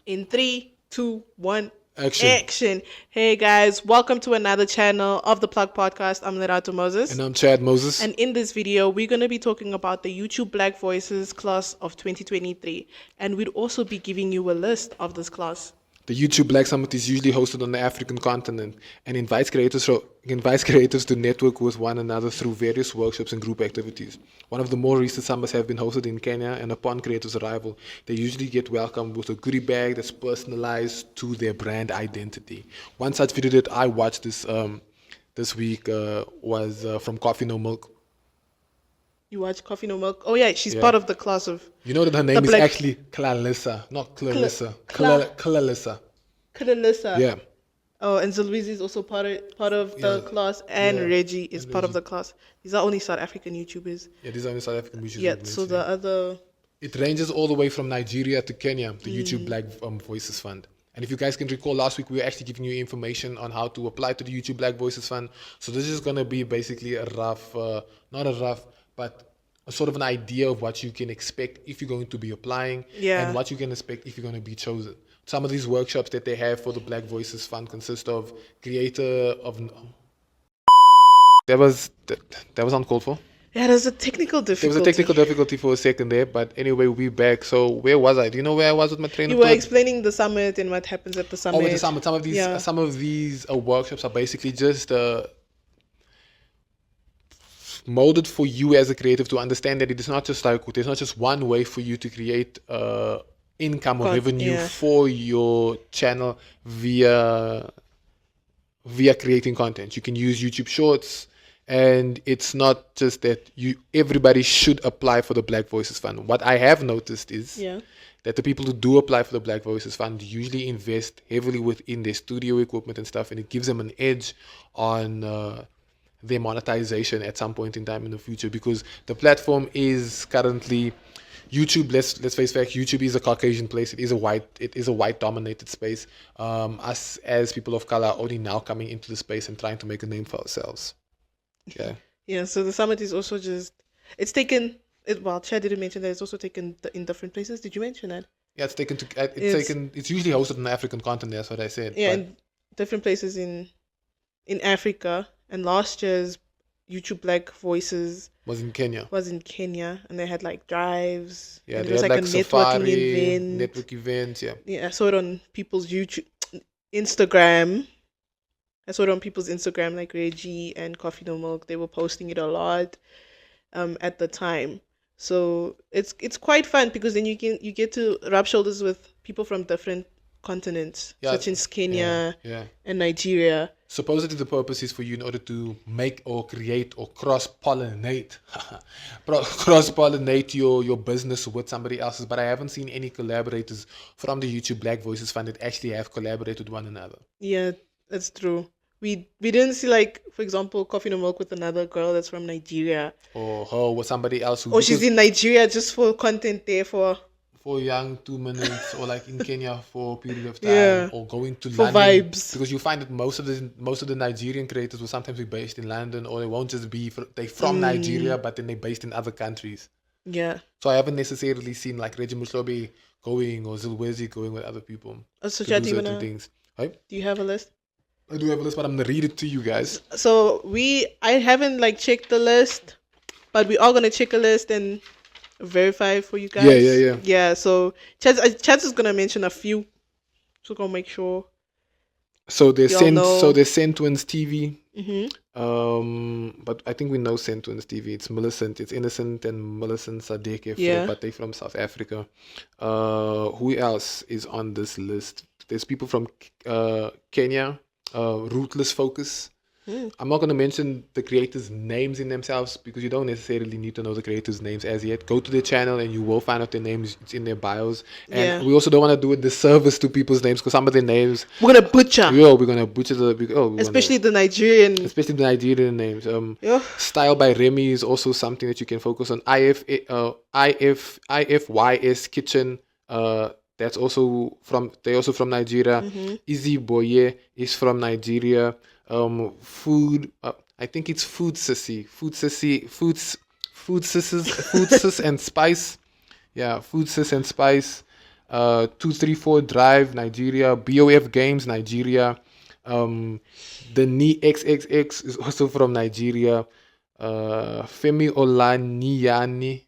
In 3, 2, 1, Action. action. Hey guys, welcome to another channel of the Plug Podcast. I'm Lerato Moses. And I'm Chad Moses. And in this video, we're going to be talking about the YouTube Black Voices class of 2023. And we'd also be giving you a list of this class. The YouTube Black Summit is usually hosted on the African continent and invites creators to network with one another through various workshops and group activities. One of the more recent summits have been hosted in Kenya, and upon creators' arrival, they usually get welcomed with a goodie bag that's personalized to their brand identity. One such video that I watched this week was from Coffee No Milk. You watch Coffee No Milk? Oh yeah, she's part of the class of... You know that her name is actually Clarissa, not Clarissa. Clarissa. Clarissa. Yeah. Oh, and Zalwizi is also part of the class, and Reggie is part of the class. These are only South African YouTubers. Yeah, these are only South African YouTubers. Yeah, so the other... It ranges all the way from Nigeria to Kenya, the YouTube Black Voices Fund. And if you guys can recall, last week we were actually giving you information on how to apply to the YouTube Black Voices Fund. So this is going to be basically a rough, but a sort of an idea of what you can expect if you're going to be applying and what you can expect if you're going to be chosen. Some of these workshops that they have for the Black Voices Fund consist of creator of... That was uncalled for. Yeah, there's a technical difficulty. There was a technical difficulty for a second there, but anyway, we'll be back. So where was I? Do you know where I was with my train of thought? You were explaining the summit and what happens at the summit. Oh, at the summit. Some of these workshops are basically just molded for you as a creative to understand that it is not just like there's not just one way for you to create income or revenue for your channel via creating content. You can use YouTube Shorts, and it's not just that everybody should apply for the Black Voices Fund. What I have noticed is that the people who do apply for the Black Voices Fund usually invest heavily within their studio equipment and stuff, and it gives them an edge on their monetization at some point in time in the future, because the platform is currently YouTube. Let's face facts. YouTube is a Caucasian place. It is a white dominated space. Us as people of color are only now coming into the space and trying to make a name for ourselves. Yeah. Yeah. So the summit is also just well, Chad didn't mention that it's also taken in different places. Did you mention that? Yeah, it's usually hosted on the African continent. That's what I said. Yeah, in different places in Africa. And last year's YouTube Black Voices was in Kenya. And they had like drives. Yeah, and it was like a network event. Yeah. Yeah, I saw it on people's Instagram. I saw it on people's Instagram, like Reggie and Coffee No Milk. They were posting it a lot at the time. So it's quite fun because then you get to rub shoulders with people from different continents, such as Kenya and Nigeria. Supposedly the purpose is for you in order to make or create or cross-pollinate your business with somebody else's. But I haven't seen any collaborators from the YouTube Black Voices Fund that actually have collaborated with one another. Yeah, that's true. We didn't see, like, for example, Coffee No Milk with another girl that's from Nigeria. Or her with somebody else. She's in Nigeria just for content there for young 2 minutes, or like in Kenya for a period of time, or going to for London, vibes. because you find that most of the Nigerian creators will sometimes be based in London, or they won't just be they're from Nigeria, but then they're based in other countries. Yeah. So I haven't necessarily seen like Reggie Muslobe going or Zilwezi going with other people to do certain things. Right? Do you have a list? I do have a list, but I'm gonna read it to you guys. So I haven't like checked the list, but we are gonna check a list and verify for you guys. Yeah. So Chad is gonna mention a few, so go make sure. So there's Twins TV. But I think we know Twins TV. It's Millicent, it's Innocent and Millicent Sadeke, but they're from South Africa. Who else is on this list? There's people from Kenya. Ruthless Focus. I'm not going to mention the creators' names in themselves because you don't necessarily need to know the creators' names as yet. Go to their channel and you will find out their names. It's in their bios. And we also don't want to do a disservice to people's names because some of their names... We're going to butcher. We're going to butcher especially the Nigerian names. Style by Remy is also something that you can focus on. IFYS Kitchen. They're also from Nigeria. Izzy Boye is from Nigeria. Food. I think it's Food Sissy and Spice. Yeah, Food Sis and Spice. 234 Drive, Nigeria. BOF Games, Nigeria. The Ni XXX is also from Nigeria. Femi Olaniani.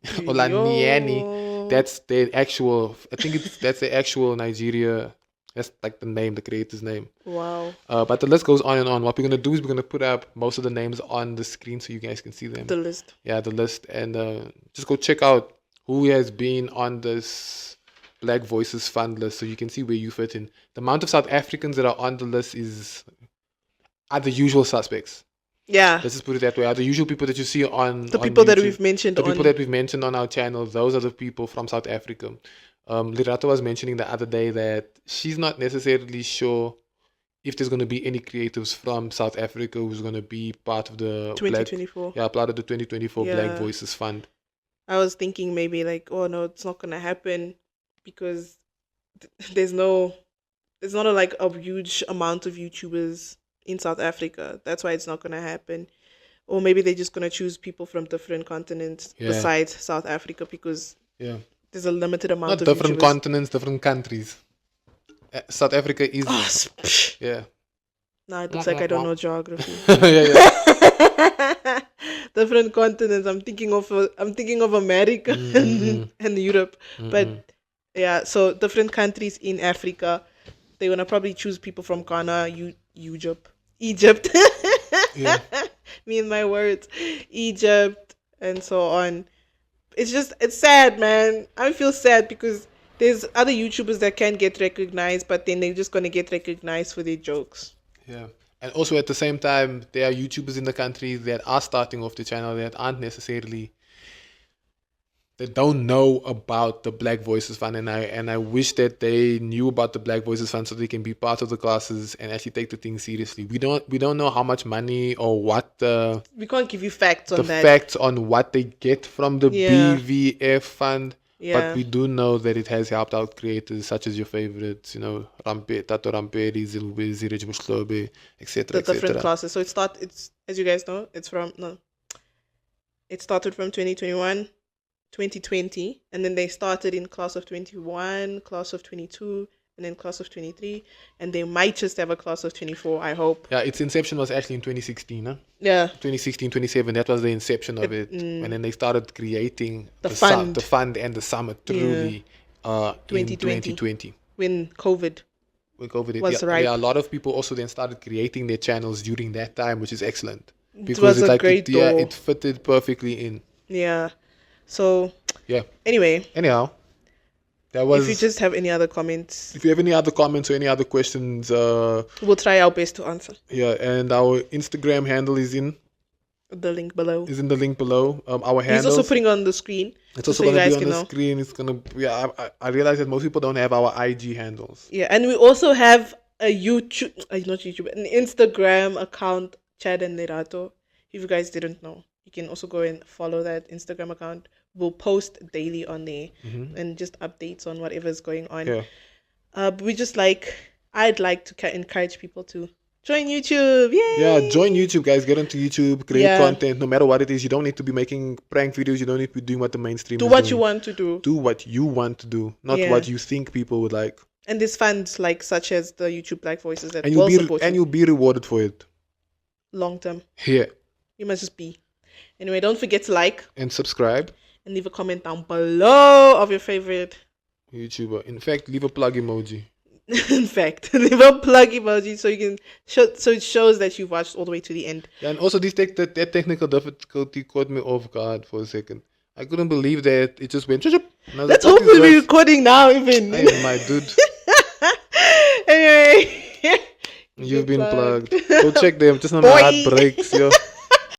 Yo. That's the actual. I think that's the actual Nigeria. That's like the name, the creator's name. Wow. But the list goes on and on. What we're gonna do is we're gonna put up most of the names on the screen so you guys can see them. The list. Yeah, the list, and just go check out who has been on this Black Voices Fund list, so you can see where you fit in. The amount of South Africans that are on the list are the usual suspects. Yeah. Let's just put it that way. Are the usual people that you see on the people YouTube, that we've mentioned the people that we've mentioned on our channel, those are the people from South Africa. Lerato was mentioning the other day that she's not necessarily sure if there's going to be any creatives from South Africa who's going to be part of the 2024. part of the 2024 Black Voices Fund. I was thinking maybe like, oh no, it's not going to happen because there's not a huge amount of YouTubers in South Africa. That's why it's not going to happen. Or maybe they're just going to choose people from different continents besides South Africa because there's a limited amount of different YouTubers. continents, different countries. South Africa is Nah, it looks like I don't know geography. yeah. Different continents. I'm thinking of America and Europe, but yeah. So different countries in Africa. They're gonna probably choose people from Ghana, Egypt. Me and my words, Egypt, and so on. It's sad, man. I feel sad because there's other YouTubers that can get recognized, but then they're just gonna get recognized for their jokes. Yeah. And also at the same time, there are YouTubers in the country that are starting off the channel that aren't necessarily, that don't know about the Black Voices Fund, and I wish that they knew about the Black Voices Fund so they can be part of the classes and actually take the thing seriously. We don't know how much money or what we can't give you facts on that. Facts on what they get from the BVF fund. Yeah. But we do know that it has helped out creators such as your favorites, Tato Ramperi, Zilwizi, Reggie Mushlobe, etc. The different classes. So it's as you guys know, it started from 2021, 2020, and then they started in class of 21, class of 22, and then class of 23, and they might just have a class of 24, I hope. Yeah, its inception was actually in 2016, huh? Yeah. 2016, 2017, that was the inception of it. And then they started creating the fund and the summer truly in 2020. When COVID was right. Yeah, a lot of people also then started creating their channels during that time, which is excellent. Because it fitted perfectly in. Yeah. So, yeah. Anyhow. If you just have any other comments. If you have any other comments or any other questions, we'll try our best to answer. Yeah, and our Instagram handle is in the link below. Our handle. He's also putting on the screen. It's also going to be on the screen. It's going to. I realize that most people don't have our IG handles. Yeah, and we also have a an Instagram account, Chad and Lerato. If you guys didn't know, you can also go and follow that Instagram account. We'll post daily on there and just updates on whatever's going on. Yeah. But I'd like to encourage people to join YouTube. Yay! Yeah, join YouTube, guys. Get onto YouTube, create content, no matter what it is. You don't need to be making prank videos. You don't need to be doing what the mainstream is doing. Do what you want to do. Do what you want to do, not what you think people would like. And there's funds such as the YouTube Black Voices that will support you. And you'll be rewarded for it. Long term. Yeah. You must just be. Anyway, don't forget to like. And subscribe. And leave a comment down below of your favorite YouTuber. In fact, leave a plug emoji. Leave a plug emoji so you can so it shows that you've watched all the way to the end. Yeah, and also that technical difficulty caught me off guard for a second. I couldn't believe that it just went. Let's hope we'll be recording now, even. Hey, my dude. Anyway, you've been plugged. Go check them. Just on my heart breaks, yo.